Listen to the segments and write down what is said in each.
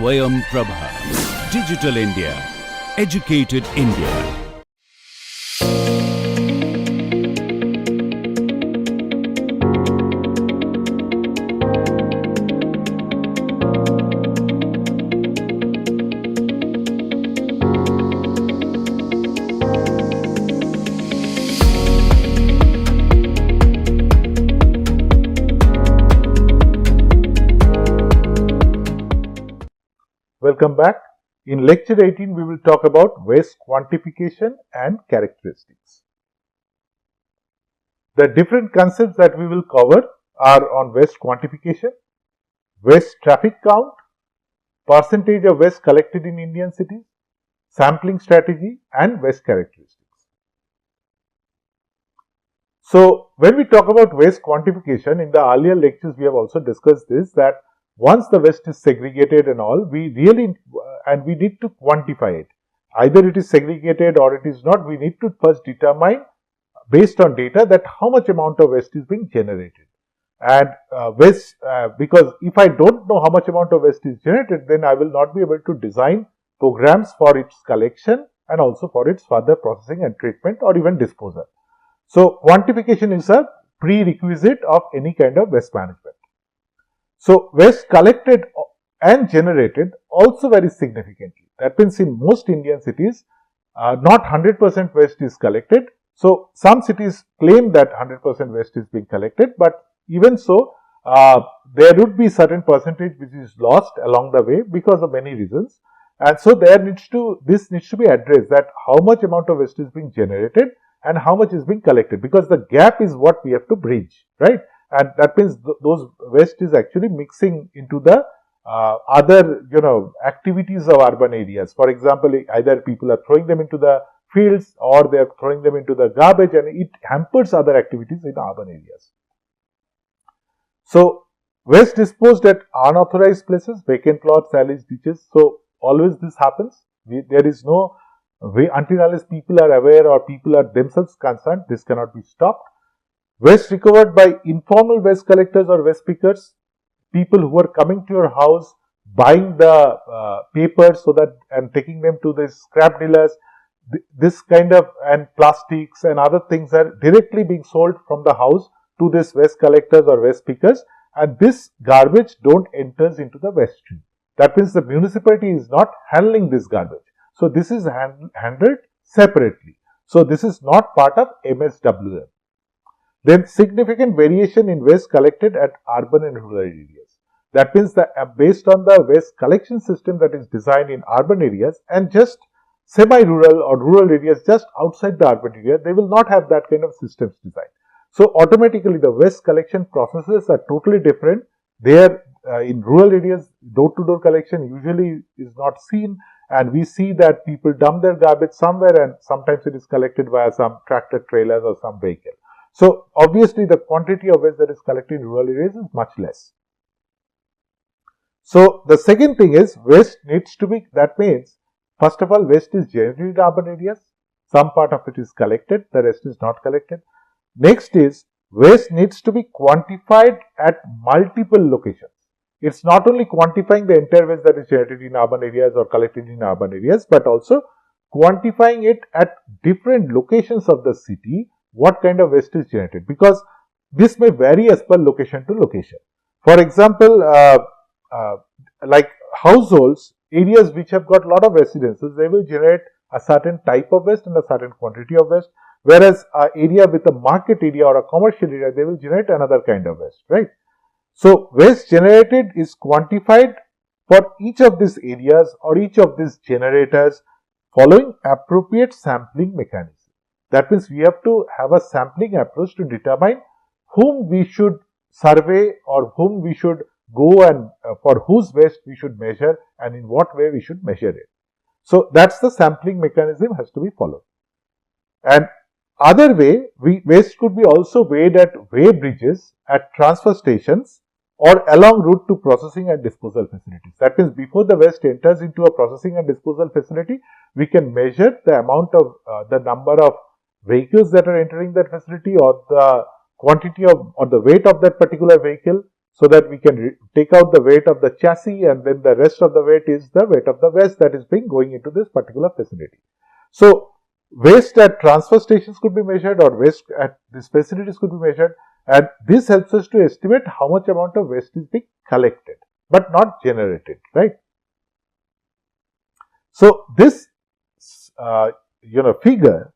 Swayam Prabha. Digital India. Educated India. Welcome back. In lecture 18, we will talk about waste quantification and characteristics. The different concepts that we will cover are on waste quantification, waste traffic count, percentage of waste collected in Indian cities, sampling strategy, and waste characteristics. So, when we talk about waste quantification, in the earlier lectures we have also discussed this, that once the waste is segregated and all, we need to quantify it. Either it is segregated or it is not. We need to first determine based on data that how much amount of waste is being generated. And because if I don't know how much amount of waste is generated, then I will not be able to design programs for its collection and also for its further processing and treatment or even disposal. So, quantification is a prerequisite of any kind of waste management. So, waste collected and generated also varies significantly. That means in most Indian cities, not 100% waste is collected. So, some cities claim that 100% waste is being collected, but even so, there would be certain percentage which is lost along the way because of many reasons. And so, this needs to be addressed, that how much amount of waste is being generated and how much is being collected, because the gap is what we have to bridge, right? And that means those waste is actually mixing into the other, activities of urban areas. For example, either people are throwing them into the fields or they are throwing them into the garbage, and it hampers other activities in urban areas. So, waste disposed at unauthorized places, vacant lots, alleys, ditches. So, always this happens. There is no way, until unless people are aware or people are themselves concerned, this cannot be stopped. Waste recovered by informal waste collectors or waste pickers, people who are coming to your house, buying the papers and taking them to the scrap dealers. This kind of, and plastics and other things are directly being sold from the house to this waste collectors or waste pickers, and this garbage don't enters into the waste stream. That means the municipality is not handling this garbage. So, this is handled separately. So, this is not part of MSWM. Then significant variation in waste collected at urban and rural areas. That means that based on the waste collection system that is designed in urban areas and just semi-rural or rural areas just outside the urban area, they will not have that kind of systems designed. So, automatically the waste collection processes are totally different. There in rural areas, door-to-door collection usually is not seen, and we see that people dump their garbage somewhere and sometimes it is collected via some tractor trailers or some vehicle. So, obviously the quantity of waste that is collected in rural areas is much less. So, the second thing is waste needs to be, that means first of all waste is generated in urban areas, some part of it is collected, the rest is not collected. Next is waste needs to be quantified at multiple locations. It's not only quantifying the entire waste that is generated in urban areas or collected in urban areas, but also quantifying it at different locations of the city, what kind of waste is generated, because this may vary as per location to location. For example, like households, areas which have got a lot of residences, they will generate a certain type of waste and a certain quantity of waste, whereas an area with a market area or a commercial area, they will generate another kind of waste, right? So, waste generated is quantified for each of these areas or each of these generators following appropriate sampling mechanism. That means we have to have a sampling approach to determine whom we should survey or whom we should go and for whose waste we should measure and in what way we should measure it. So, that's the sampling mechanism has to be followed. And other way, waste could be also weighed at weigh bridges, at transfer stations or along route to processing and disposal facilities. That means before the waste enters into a processing and disposal facility, we can measure the amount of the number of vehicles that are entering that facility or the quantity of or the weight of that particular vehicle. so that we can take out the weight of the chassis, and then the rest of the weight is the weight of the waste that is being going into this particular facility. So waste at transfer stations could be measured, or waste at these facilities could be measured, and this helps us to estimate how much amount of waste is being collected but not generated, right? So this figure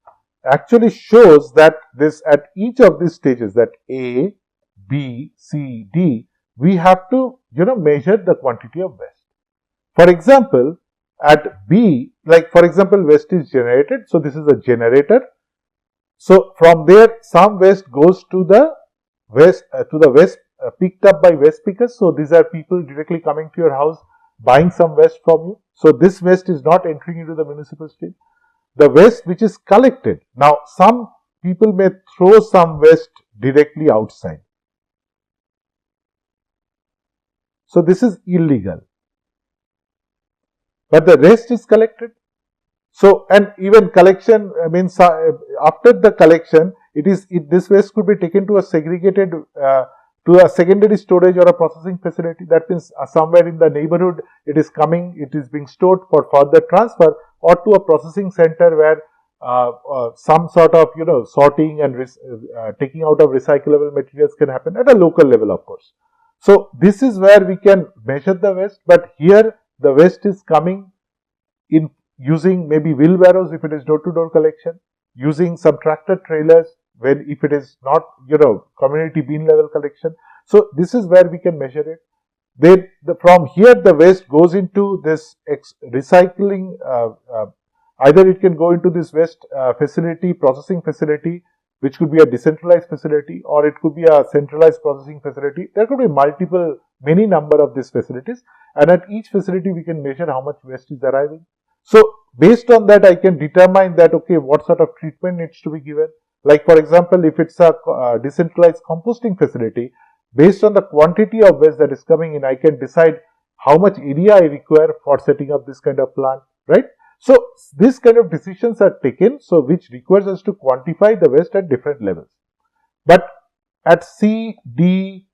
actually shows that this at each of these stages, that A, B, C, D, we have to measure the quantity of waste. For example, at B, like for example, waste is generated. So this is a generator. So from there, some waste goes to the waste picked up by waste pickers. So these are people directly coming to your house, buying some waste from you. So this waste is not entering into the municipal stream. The waste which is collected. Now some people may throw some waste directly outside. So this is illegal. But the rest is collected. So, and even collection means after the collection, this waste could be taken to a segregated to a secondary storage or a processing facility. That means somewhere in the neighborhood it is coming, it is being stored for further transfer, or to a processing center where some sort of sorting and taking out of recyclable materials can happen at a local level, of course. So this is where we can measure the waste, but here the waste is coming in using maybe wheelbarrows if it is door-to-door collection, using some tractor trailers when if it is not community bin level collection. So this is where we can measure it. Then from here the waste goes into this recycling. Either it can go into this waste facility, processing facility, which could be a decentralized facility, or it could be a centralized processing facility. There could be many number of these facilities, and at each facility we can measure how much waste is arriving. So based on that, I can determine that, okay, what sort of treatment needs to be given. Like for example, if it's a decentralized composting facility, based on the quantity of waste that is coming in, I can decide how much area I require for setting up this kind of plant, right? So this kind of decisions are taken, so which requires us to quantify the waste at different levels. But at C, D,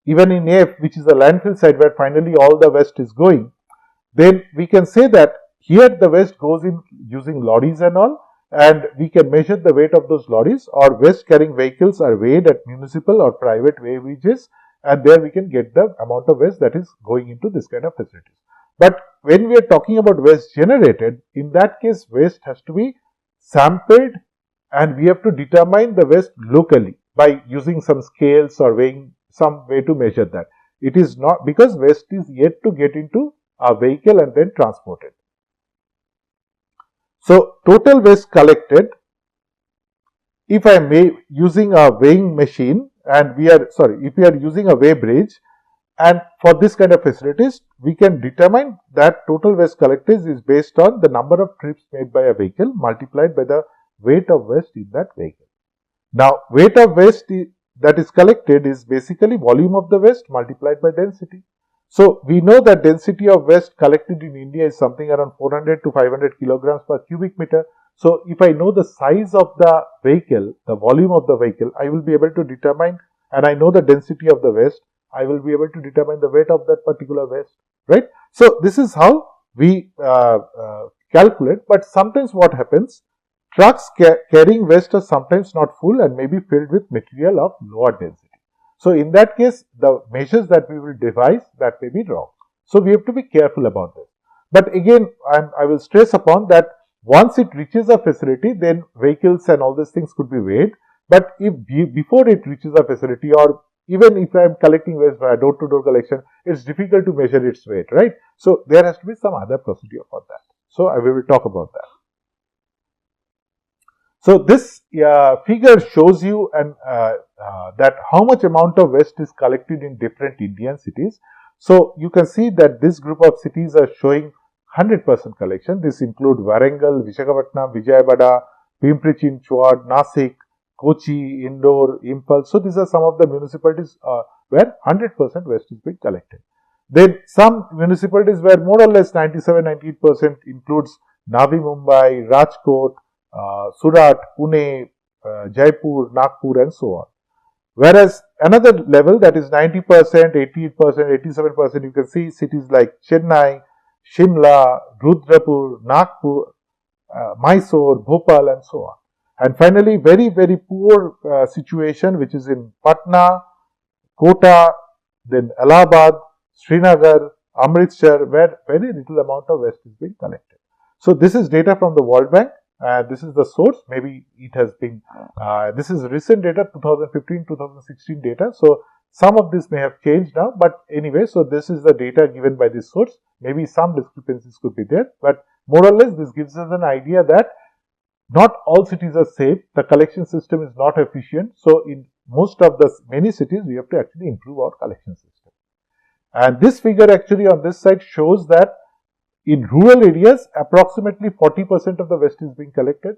even in F, which is the landfill side where finally all the waste is going, then we can say that here the waste goes in using lorries and all, and we can measure the weight of those lorries, or waste carrying vehicles are weighed at municipal or private weighbridges, and there we can get the amount of waste that is going into this kind of facilities. But when we are talking about waste generated, in that case waste has to be sampled, and we have to determine the waste locally by using some scales or weighing some way to measure that. It is not, because waste is yet to get into a vehicle and then transported. So total waste collected, if I am using a weighing machine, and if we are using a weighbridge, and for this kind of facilities, we can determine that total waste collected is based on the number of trips made by a vehicle multiplied by the weight of waste in that vehicle. Now, weight of waste that is collected is basically volume of the waste multiplied by density. So we know that density of waste collected in India is something around 400 to 500 kilograms per cubic meter. So if I know the size of the vehicle, the volume of the vehicle, I will be able to determine, and I know the density of the waste, I will be able to determine the weight of that particular waste, right? So this is how we calculate. But sometimes what happens, trucks carrying waste are sometimes not full and may be filled with material of lower density. So in that case, the measures that we will devise, that may be wrong. So we have to be careful about this. But again, I will stress upon that once it reaches a facility, then vehicles and all these things could be weighed. But if before it reaches a facility, or even if I am collecting waste via door-to-door collection, it's difficult to measure its weight, right? So there has to be some other procedure for that. So we will talk about that. So this figure shows you that how much amount of waste is collected in different Indian cities. So you can see that this group of cities are showing 100% collection. This include Warangal, Visakhapatnam, Vijayawada, Pimpri-Chinchwad, Nasik, Kochi, Indore, Impal. So these are some of the municipalities where 100% waste is being collected. Then some municipalities where more or less 97-98% includes Navi Mumbai, Rajkot, Surat, Pune, Jaipur, Nagpur, and so on. Whereas another level, that is 90%, 88%, 87%, you can see cities like Chennai, Shimla, Rudrapur, Nagpur, Mysore, Bhopal, and so on. And finally, very, very poor situation, which is in Patna, Kota, then Allahabad, Srinagar, Amritsar, where very little amount of waste is being collected. So this is data from the World Bank. This is the source. Maybe it has been, this is recent data, 2015, 2016 data. So some of this may have changed now, but anyway, so this is the data given by this source. Maybe some discrepancies could be there, but more or less this gives us an idea that not all cities are safe. The collection system is not efficient. So in most of the many cities, we have to actually improve our collection system. And this figure actually on this side shows that in rural areas, approximately 40% of the waste is being collected.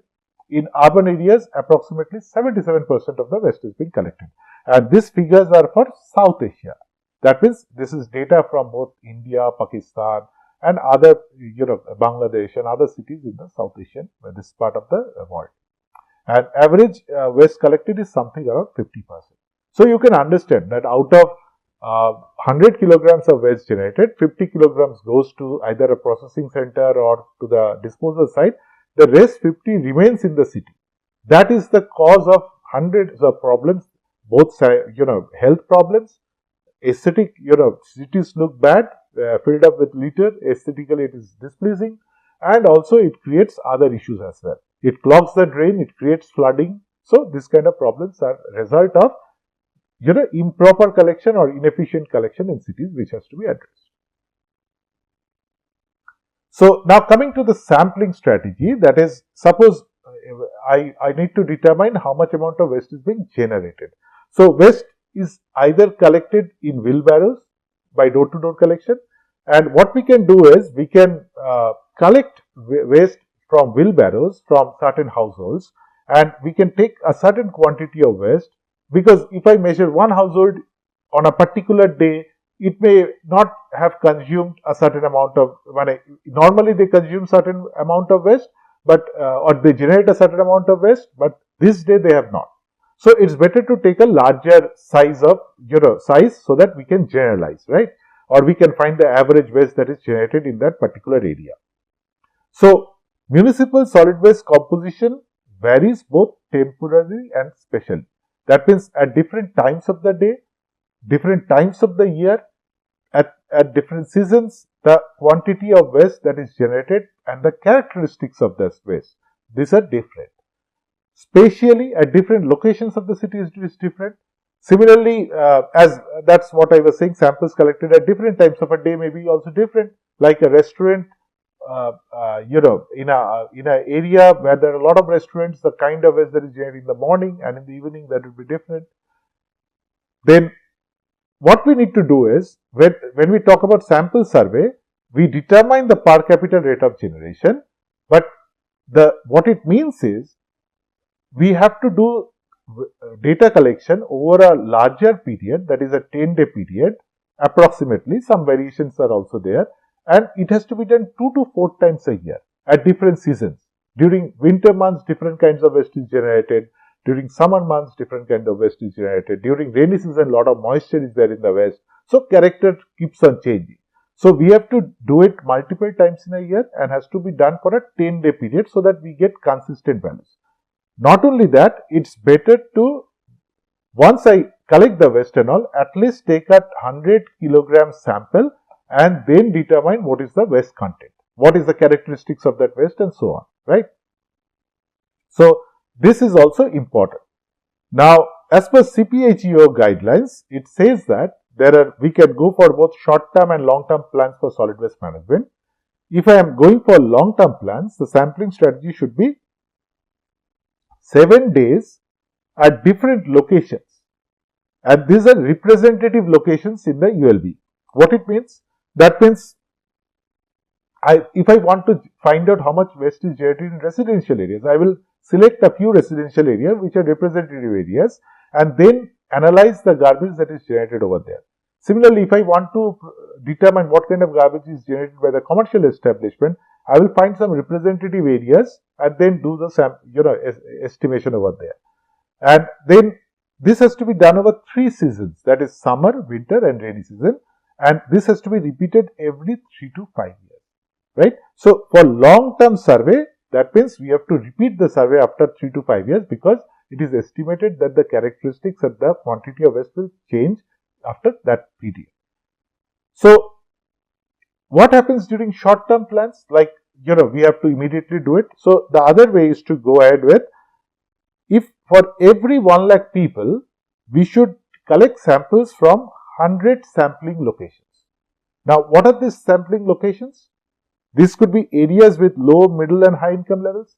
In urban areas, approximately 77% of the waste is being collected. And these figures are for South Asia. That means this is data from both India, Pakistan, and other, Bangladesh and other cities in the South Asian, this part of the world. And average waste collected is something around 50%. So you can understand that out of 100 kilograms of waste generated, 50 kilograms goes to either a processing center or to the disposal site. The rest 50 remains in the city. That is the cause of hundreds of problems, both health problems, aesthetic, cities look bad, filled up with litter, aesthetically it is displeasing, and also it creates other issues as well. It clogs the drain, it creates flooding. So this kind of problems are a result of improper collection or inefficient collection in cities, which has to be addressed. So now coming to the sampling strategy, that is, suppose I need to determine how much amount of waste is being generated. So waste is either collected in wheelbarrows by door-to-door collection, and what we can do is we can collect waste from wheelbarrows from certain households, and we can take a certain quantity of waste, because if I measure one household on a particular day, it may not have consumed a certain amount of, normally they consume certain amount of waste, but or they generate a certain amount of waste, but this day they have not. So it's better to take a larger size of, size, so that we can generalize, right? Or we can find the average waste that is generated in that particular area. So municipal solid waste composition varies both temporarily and spatially. That means at different times of the day, different times of the year, at different seasons, the quantity of waste that is generated and the characteristics of this waste, these are different. Spatially, at different locations of the city is different. Similarly, as that's what I was saying, samples collected at different times of a day may be also different. Like a restaurant, in a area where there are a lot of restaurants, the kind of waste that is generated in the morning and in the evening, that will be different. Then what we need to do is, when we talk about sample survey, we determine the per capita rate of generation, but what it means is we have to do data collection over a larger period, that is a 10-day period approximately. Some variations are also there, and it has to be done 2 to 4 times a year at different seasons. During winter months, different kinds of waste is generated. During summer months, different kind of waste is generated. During rainy season, a lot of moisture is there in the waste. So character keeps on changing. So we have to do it multiple times in a year, and has to be done for a 10-day period, so that we get consistent values. Not only that, it's better to, once I collect the waste and all, at least take a 100 kilogram sample and then determine what is the waste content, what is the characteristics of that waste, and so on, right? So this is also important. Now, as per CPHEO guidelines, it says that we can go for both short-term and long-term plans for solid waste management. If I am going for long-term plans, the sampling strategy should be 7 days at different locations, and these are representative locations in the ULB. What it means? That means if I want to find out how much waste is generated in residential areas, I will select a few residential areas which are representative areas, and then analyze the garbage that is generated over there. Similarly, if I want to determine what kind of garbage is generated by the commercial establishment, I will find some representative areas and then do the estimation over there. And then this has to be done over 3 seasons, that is summer, winter and rainy season, and this has to be repeated every 3 to 5 years, right? So for long term survey, that means we have to repeat the survey after 3 to 5 years, because it is estimated that the characteristics and the quantity of waste will change after that period. So what happens during short term plans? Like, we have to immediately do it. So the other way is to go ahead with, if for every 1 lakh people, we should collect samples from 100 sampling locations. Now, what are these sampling locations? This could be areas with low, middle and high income levels.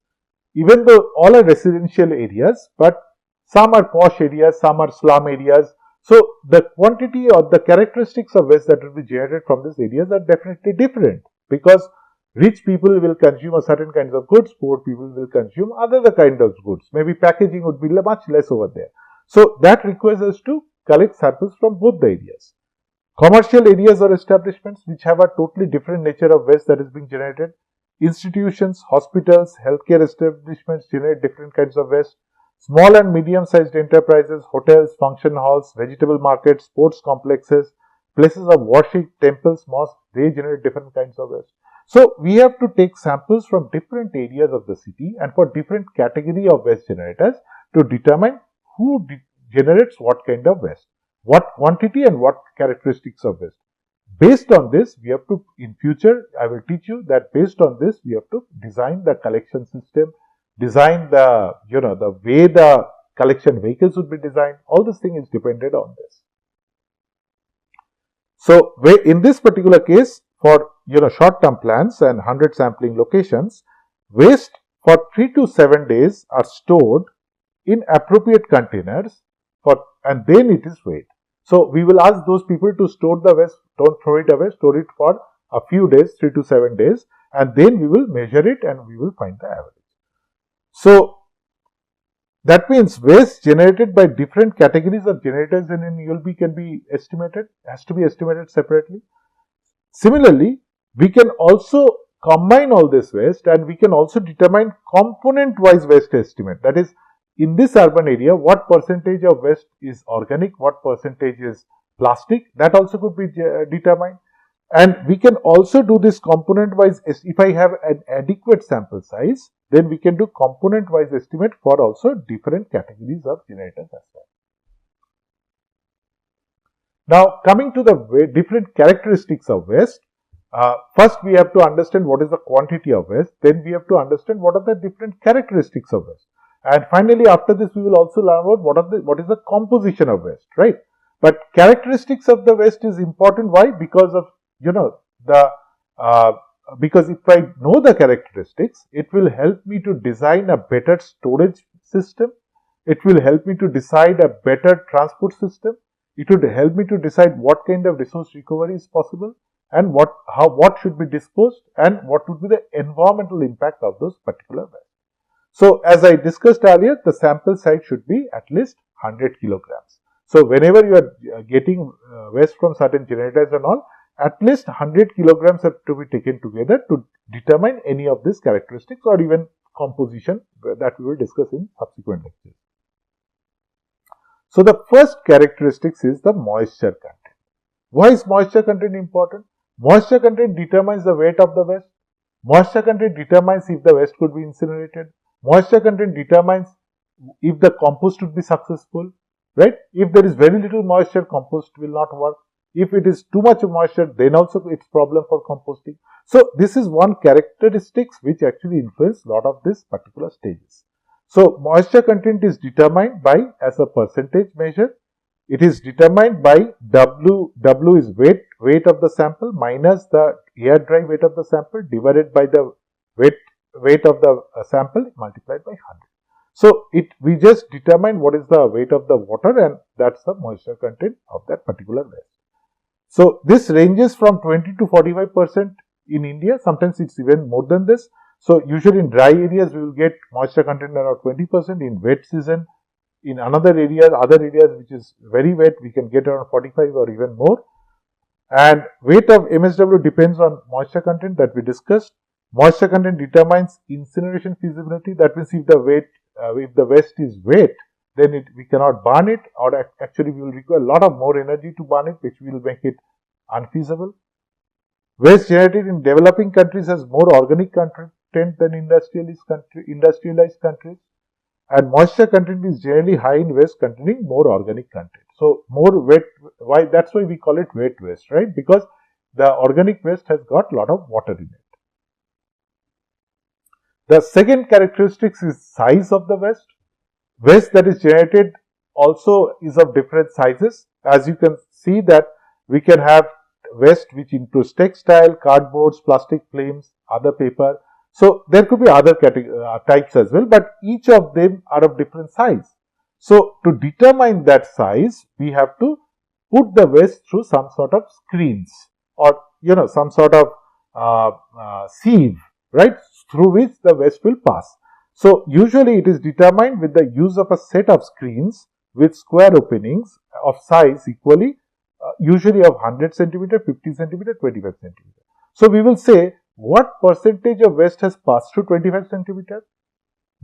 Even though all are residential areas, but some are posh areas, some are slum areas. So the quantity or the characteristics of waste that will be generated from these areas are definitely different, because rich people will consume a certain kinds of goods, poor people will consume other kind of goods. Maybe packaging would be much less over there. So that requires us to collect samples from both the areas. Commercial areas or establishments which have a totally different nature of waste that is being generated. Institutions, hospitals, healthcare establishments generate different kinds of waste. Small and medium-sized enterprises, hotels, function halls, vegetable markets, sports complexes, places of worship, temples, mosques, they generate different kinds of waste. So we have to take samples from different areas of the city and for different category of waste generators to determine who generates what kind of waste, what quantity and what characteristics of waste. Based on this, we have to, in future, I will teach you that based on this, we have to design the collection system, design the, the way the collection vehicles would be designed. All this thing is dependent on this. So, in this particular case, for, short-term plans and 100 sampling locations, waste for 3 to 7 days are stored in appropriate containers and then it is weighed. So we will ask those people to store the waste, don't throw it away, store it for a few days, 3 to 7 days, and then we will measure it and we will find the average. So that means waste generated by different categories of generators in an ULB can be estimated, has to be estimated separately. Similarly, we can also combine all this waste and we can also determine component-wise waste estimate. That is, in this urban area, what percentage of waste is organic, what percentage is plastic, that also could be determined. And we can also do this component-wise. If I have an adequate sample size, then we can do component-wise estimate for also different categories of generators as well. Now, coming to the different characteristics of waste, first we have to understand what is the quantity of waste, then we have to understand what are the different characteristics of waste. And finally, after this, we will also learn about what is the composition of waste, right? But characteristics of the waste is important. Why? Because of, because if I know the characteristics, it will help me to design a better storage system. It will help me to decide a better transport system. It would help me to decide what kind of resource recovery is possible and what should be disposed and what would be the environmental impact of those particular waste. So, as I discussed earlier, the sample size should be at least 100 kilograms. So, whenever you are getting waste from certain generators and all, at least 100 kilograms have to be taken together to determine any of these characteristics or even composition that we will discuss in subsequent lectures. So, the first characteristics is the moisture content. Why is moisture content important? Moisture content determines the weight of the waste. Moisture content determines if the waste could be incinerated. Moisture content determines if the compost would be successful, right? If there is very little moisture, compost will not work. If it is too much moisture, then also it's problem for composting. So this is one characteristics which actually influence a lot of these particular stages. So moisture content is determined by as a percentage measure. It is determined by W is weight of the sample minus the air dry weight of the sample divided by the weight of the sample multiplied by 100. So we just determine what is the weight of the water and that's the moisture content of that particular waste. So this ranges from 20 to 45% in India. Sometimes it's even more than this. So usually in dry areas we will get moisture content around 20%. In wet season, in other areas which is very wet, we can get around 45 or even more. And weight of MSW depends on moisture content that we discussed. Moisture content determines incineration feasibility. That means if the waste is wet, then we cannot burn it, or actually we will require a lot of more energy to burn it, which will make it unfeasible. Waste generated in developing countries has more organic content than industrialized countries, and moisture content is generally high in waste containing more organic content. So more wet, that's why we call it wet waste, right? Because the organic waste has got a lot of water in it. The second characteristic is size of the waste. Waste that is generated also is of different sizes. As you can see that we can have waste which includes textile, cardboards, plastic films, other paper. So there could be other types as well, but each of them are of different size. So to determine that size, we have to put the waste through some sort of screens, or some sort of sieve, right, through which the waste will pass. So usually it is determined with the use of a set of screens with square openings of size equally, usually of 100 centimeter, 50 centimeter, 25 centimeter. So we will say what percentage of waste has passed through 25 centimeter.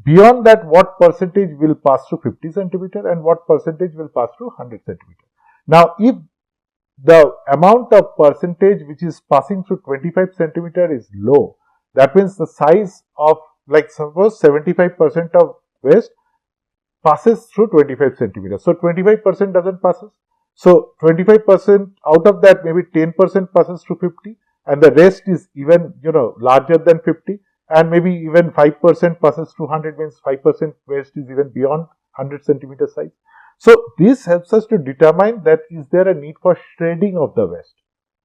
Beyond that, what percentage will pass through 50 centimeter and what percentage will pass through 100 centimeter. Now, if the amount of percentage which is passing through 25 centimeter is low, that means the size of, like suppose 75% of waste passes through 25 centimeters. So 25% doesn't pass. So 25% out of that, maybe 10% passes through 50, and the rest is even larger than 50, and maybe even 5% passes through 100, means 5% waste is even beyond 100 centimeter size. So this helps us to determine that is there a need for shredding of the waste,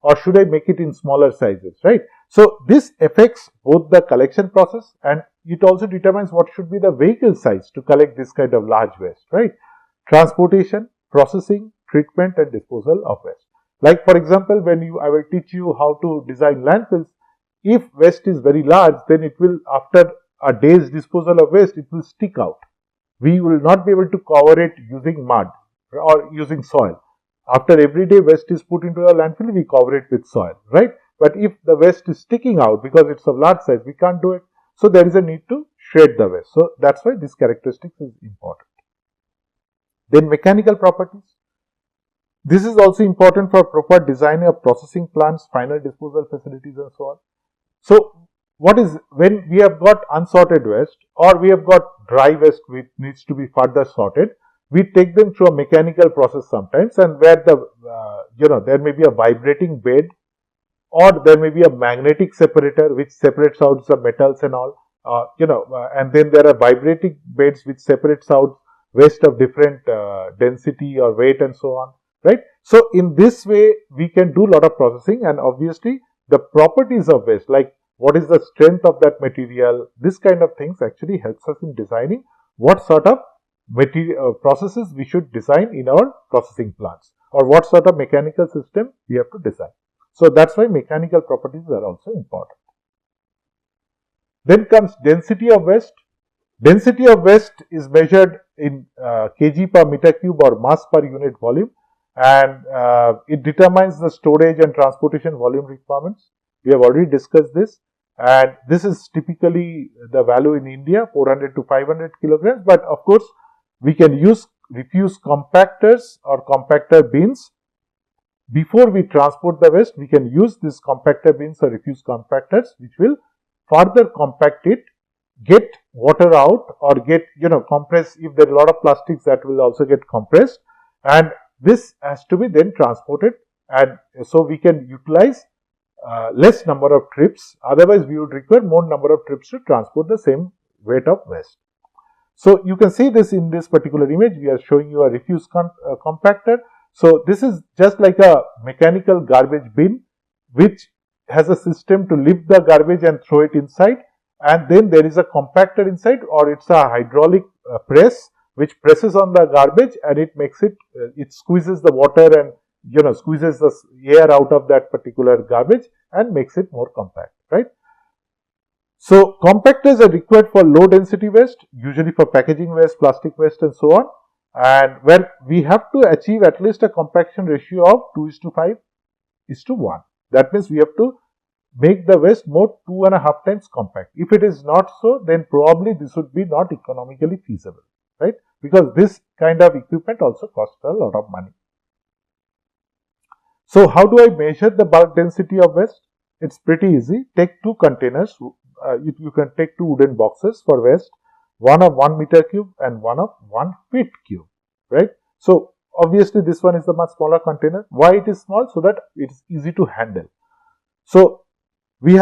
or should I make it in smaller sizes, right? So this affects both the collection process, and it also determines what should be the vehicle size to collect this kind of large waste, right? Transportation, processing, treatment and disposal of waste. Like for example, when I will teach you how to design landfills, if waste is very large, then it will, after a day's disposal of waste, it will stick out. We will not be able to cover it using mud or using soil. After every day waste is put into a landfill, we cover it with soil, right? But if the waste is sticking out because it's of large size, we can't do it. So there is a need to shred the waste. So that's why this characteristic is important. Then mechanical properties. This is also important for proper design of processing plants, final disposal facilities and so on. So what is, when we have got unsorted waste or we have got dry waste which needs to be further sorted, we take them through a mechanical process sometimes, and where the there may be a vibrating bed, or there may be a magnetic separator which separates out the metals and all, and then there are vibrating beds which separates out waste of different density or weight and so on, right? So in this way we can do a lot of processing, and obviously the properties of waste, like what is the strength of that material, this kind of things actually helps us in designing what sort of material processes we should design in our processing plants, or what sort of mechanical system we have to design. So that's why mechanical properties are also important. Then comes density of waste. Density of waste is measured in kg per meter cube or mass per unit volume, and it determines the storage and transportation volume requirements. We have already discussed this, and this is typically the value in India, 400 to 500 kilograms, but of course we can use refuse compactors or compactor bins. Before we transport the waste, we can use these compactor bins or refuse compactors, which will further compact it, get water out, or get compress. If there are a lot of plastics, that will also get compressed, and this has to be then transported, and so we can utilize less number of trips. Otherwise we would require more number of trips to transport the same weight of waste. So you can see this in this particular image. We are showing you a refuse compactor. So this is just like a mechanical garbage bin which has a system to lift the garbage and throw it inside, and then there is a compactor inside, or it's a hydraulic press which presses on the garbage, and it makes it, it squeezes the water and squeezes the air out of that particular garbage and makes it more compact, right? So compactors are required for low density waste, usually for packaging waste, plastic waste and so on, and when we have to achieve at least a compaction ratio of 2:5:1. That means we have to make the waste more 2.5 times compact. If it is not so, then probably this would be not economically feasible, right? Because this kind of equipment also costs a lot of money. So how do I measure the bulk density of waste? It's pretty easy. Take two containers. You can take two wooden boxes for waste, one of 1 meter cube and one of 1 feet cube, right? So obviously this one is the much smaller container. Why it is small? So that it is easy to handle. So we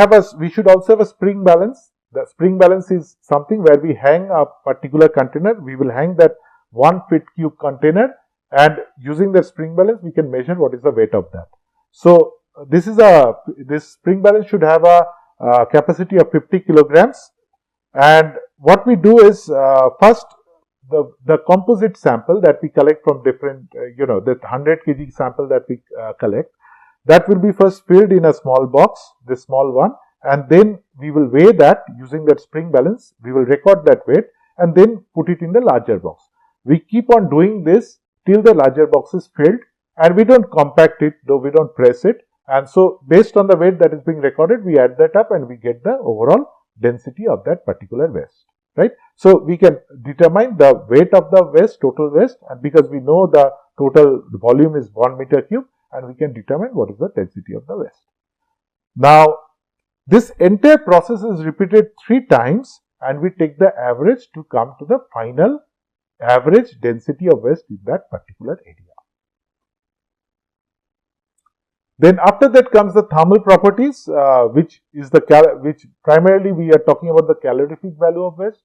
should also have a spring balance. The spring balance is something where we hang a particular container. We will hang that 1 feet cube container, and using the spring balance we can measure what is the weight of that. So this spring balance should have a capacity of 50 kilograms, and what we do is first the composite sample that we collect from different the 100 kg sample that we collect, that will be first filled in a small box, this small one, and then we will weigh that using that spring balance. We will record that weight and then put it in the larger box. We keep on doing this till the larger box is filled, and we don't compact it, though we don't press it. And so based on the weight that is being recorded, we add that up and we get the overall density of that particular waste, right? So we can determine the weight of the waste, total waste, and because we know the total volume is 1 meter cube, and we can determine what is the density of the waste. Now this entire process is repeated 3 times, and we take the average to come to the final average density of waste in that particular area. Then after that comes the thermal properties, which primarily we are talking about the calorific value of waste.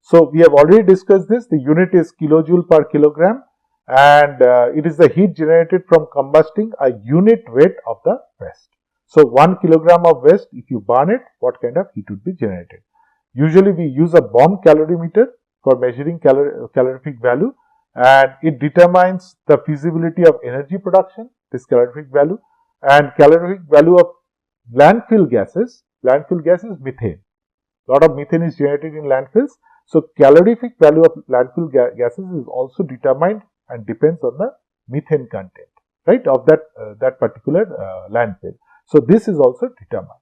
So we have already discussed this. The unit is kilojoule per kilogram, and it is the heat generated from combusting a unit weight of the waste. So 1 kilogram of waste, if you burn it, what kind of heat would be generated? Usually we use a bomb calorimeter for measuring calorific value, and it determines the feasibility of energy production, this calorific value, and calorific value of landfill gases. Landfill gas is methane. A lot of methane is generated in landfills. So calorific value of landfill gases is also determined and depends on the methane content, right, of that particular landfill. So this is also determined.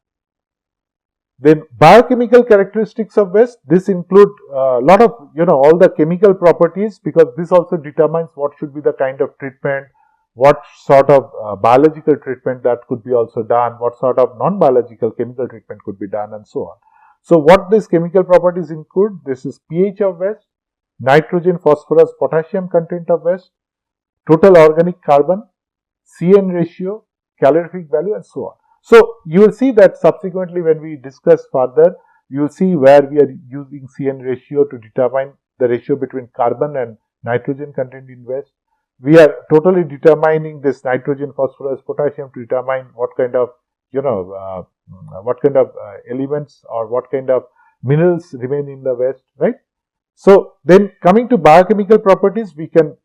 Then biochemical characteristics of waste. This include a lot of all the chemical properties, because this also determines what should be the kind of treatment, what sort of biological treatment that could be also done, what sort of non-biological chemical treatment could be done, and so on. So what these chemical properties include? This is pH of waste, nitrogen, phosphorus, potassium content of waste, total organic carbon, CN ratio, calorific value, and so on. So you will see that subsequently when we discuss further, you will see where we are using CN ratio to determine the ratio between carbon and nitrogen content in waste. We are totally determining this nitrogen, phosphorus, potassium to determine what kind of elements or what kind of minerals remain in the waste, right? So then coming to biochemical properties, we can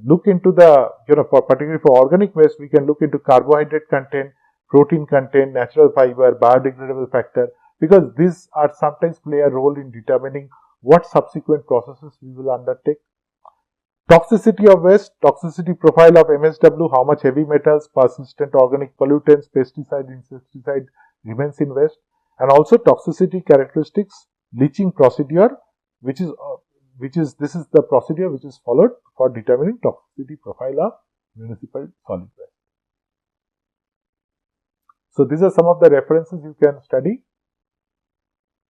look into the particularly for organic waste, we can look into carbohydrate content, protein content, natural fiber, biodegradable factor, because these are sometimes play a role in determining what subsequent processes we will undertake. Toxicity of waste, toxicity profile of MSW, how much heavy metals, persistent organic pollutants, pesticide, insecticide remains in waste, and also toxicity characteristics, leaching procedure, this is the procedure which is followed for determining toxicity profile of municipal solid waste. So these are some of the references you can study.